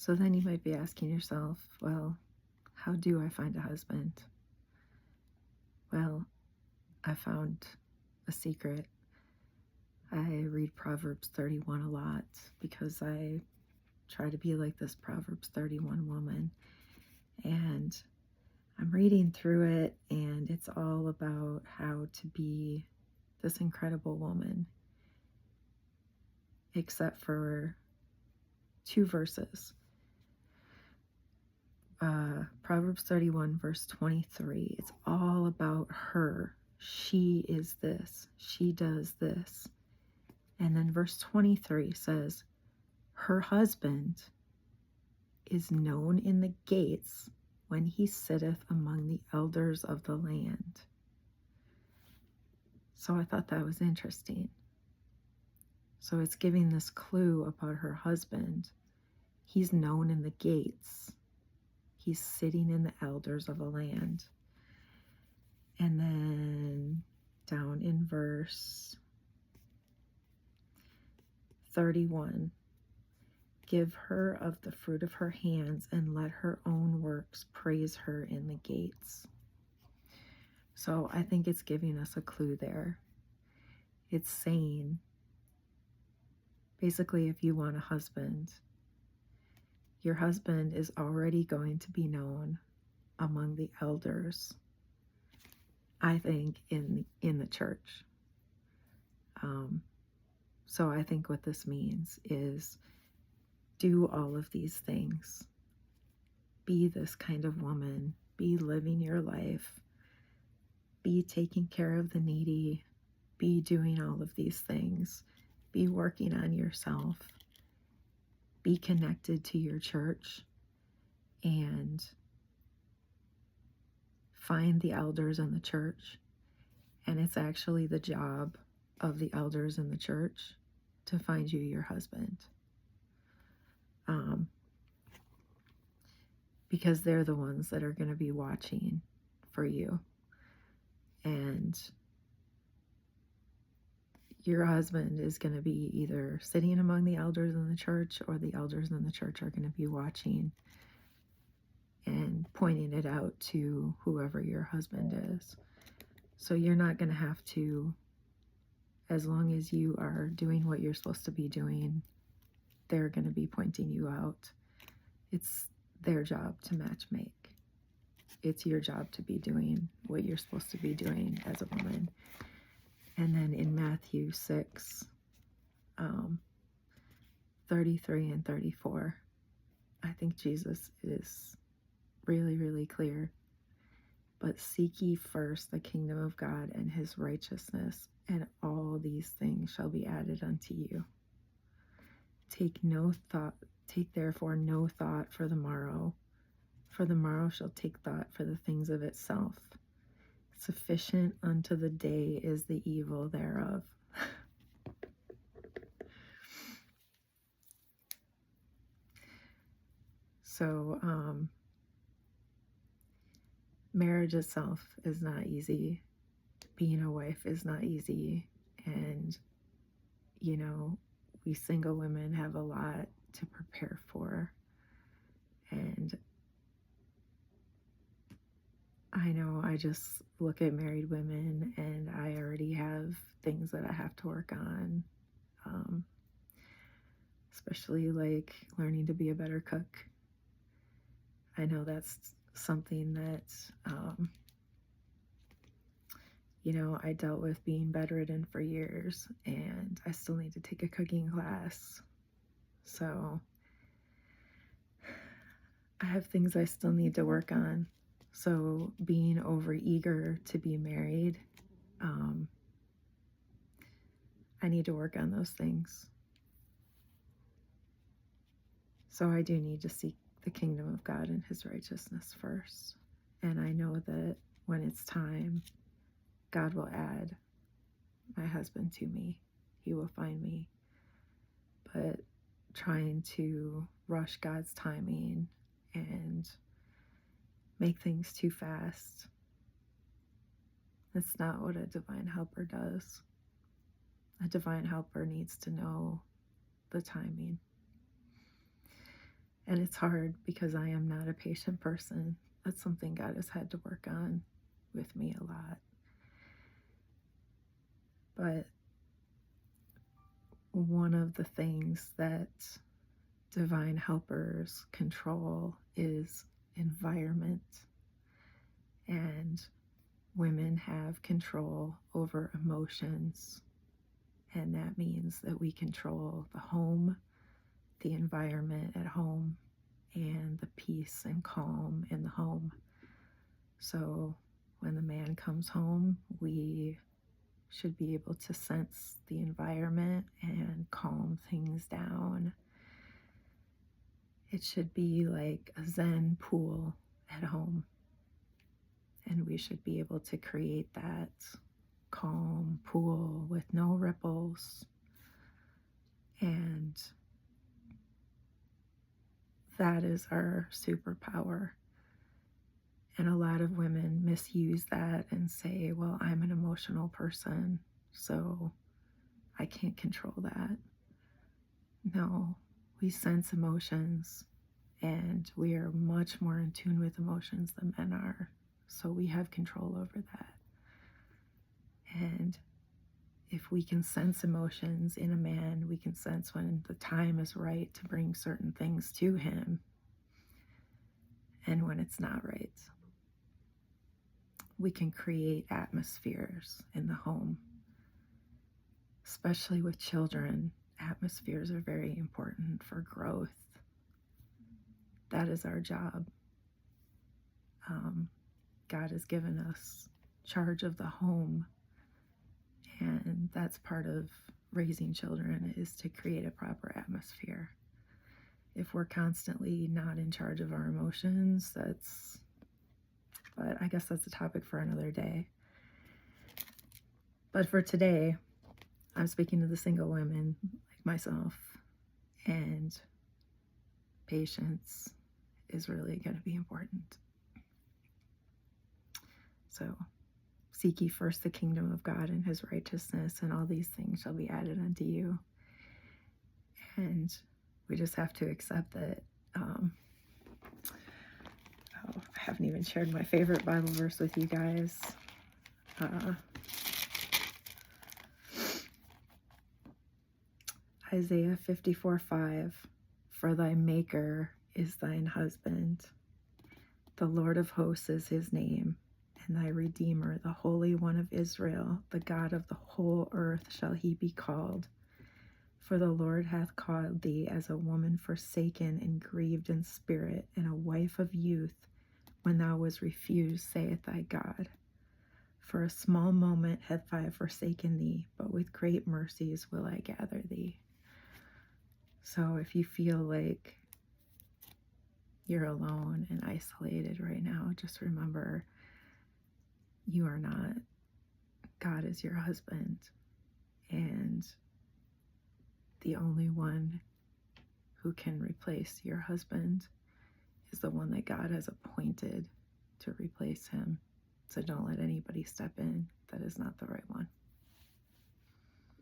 So then you might be asking yourself, well, how do I find a husband? Well, I found a secret. I read Proverbs 31 a lot because I try to be like this Proverbs 31 woman. And I'm reading through it, and it's all about how to be this incredible woman, except for 2 verses. Proverbs 31, verse 23. It's all about her. She is this. She does this. And then verse 23 says, her husband is known in the gates when he sitteth among the elders of the land. So I thought that was interesting. So it's giving this clue about her husband. He's known in the gates. He's sitting in the elders of the land. And then down in verse 31, give her of the fruit of her hands, and let her own works praise her in the gates. So I think it's giving us a clue there. It's saying, basically, if you want a husband, your husband is already going to be known among the elders, I think, in the church. So I think what this means is do all of these things. Be this kind of woman. Be living your life. Be taking care of the needy. Be doing all of these things. Be working on yourself. Be connected to your church. And find the elders in the church. And it's actually the job of the elders in the church to find you your husband. Because they're the ones that are going to be watching for you. And your husband is going to be either sitting among the elders in the church, or the elders in the church are going to be watching and pointing it out to whoever your husband is. So you're not going to have to, as long as you are doing what you're supposed to be doing, they're going to be pointing you out. It's their job to matchmake. It's your job to be doing what you're supposed to be doing as a woman. And then in Matthew 6, 33 and 34, I think Jesus is really, really clear. But seek ye first the kingdom of God and his righteousness, and all these things shall be added unto you. Take therefore no thought for the morrow shall take thought for the things of itself. Sufficient unto the day is the evil thereof. So, marriage itself is not easy. Being a wife is not easy. And, we single women have a lot to prepare for. And I know I just look at married women and I already have things that I have to work on. Especially like learning to be a better cook. I know that's something that, I dealt with being bedridden for years, and I still need to take a cooking class. So I have things I still need to work on. So being overeager to be married, I need to work on those things. So I do need to seek the kingdom of God and his righteousness first. And I know that when it's time, God will add my husband to me. He will find me. But trying to rush God's timing and make things too fast, that's not what a divine helper does. A divine helper needs to know the timing. And it's hard because I am not a patient person. That's something God has had to work on with me a lot. But one of the things that divine helpers control is environment. And women have control over emotions. And that means that we control the home, the environment at home, and the peace and calm in the home. So when the man comes home, we should be able to sense the environment and calm things down. It should be like a Zen pool at home. And we should be able to create that calm pool with no ripples. And that is our superpower. And a lot of women misuse that and say, well, I'm an emotional person, so I can't control that. No, we sense emotions, and we are much more in tune with emotions than men are. So we have control over that. And if we can sense emotions in a man, we can sense when the time is right to bring certain things to him and when it's not right. We can create atmospheres in the home. Especially with children, atmospheres are very important for growth. That is our job. God has given us charge of the home, and that's part of raising children, is to create a proper atmosphere. If we're constantly not in charge of our emotions, but I guess that's a topic for another day. But for today, I'm speaking to the single women like myself, and patience is really going to be important. So seek ye first the kingdom of God and his righteousness, and all these things shall be added unto you. And we just have to accept that. I haven't even shared my favorite Bible verse with you guys. Isaiah 54:5, for thy maker is thine husband. The Lord of hosts is his name, and thy Redeemer, the Holy One of Israel, the God of the whole earth shall he be called. For the Lord hath called thee as a woman forsaken and grieved in spirit, and a wife of youth, when thou was refused, saith thy God. For a small moment hath I forsaken thee, but with great mercies will I gather thee. So if you feel like you're alone and isolated right now, just remember you are not. God is your husband, and the only one who can replace your husband is the one that God has appointed to replace him. So don't let anybody step in that is not the right one.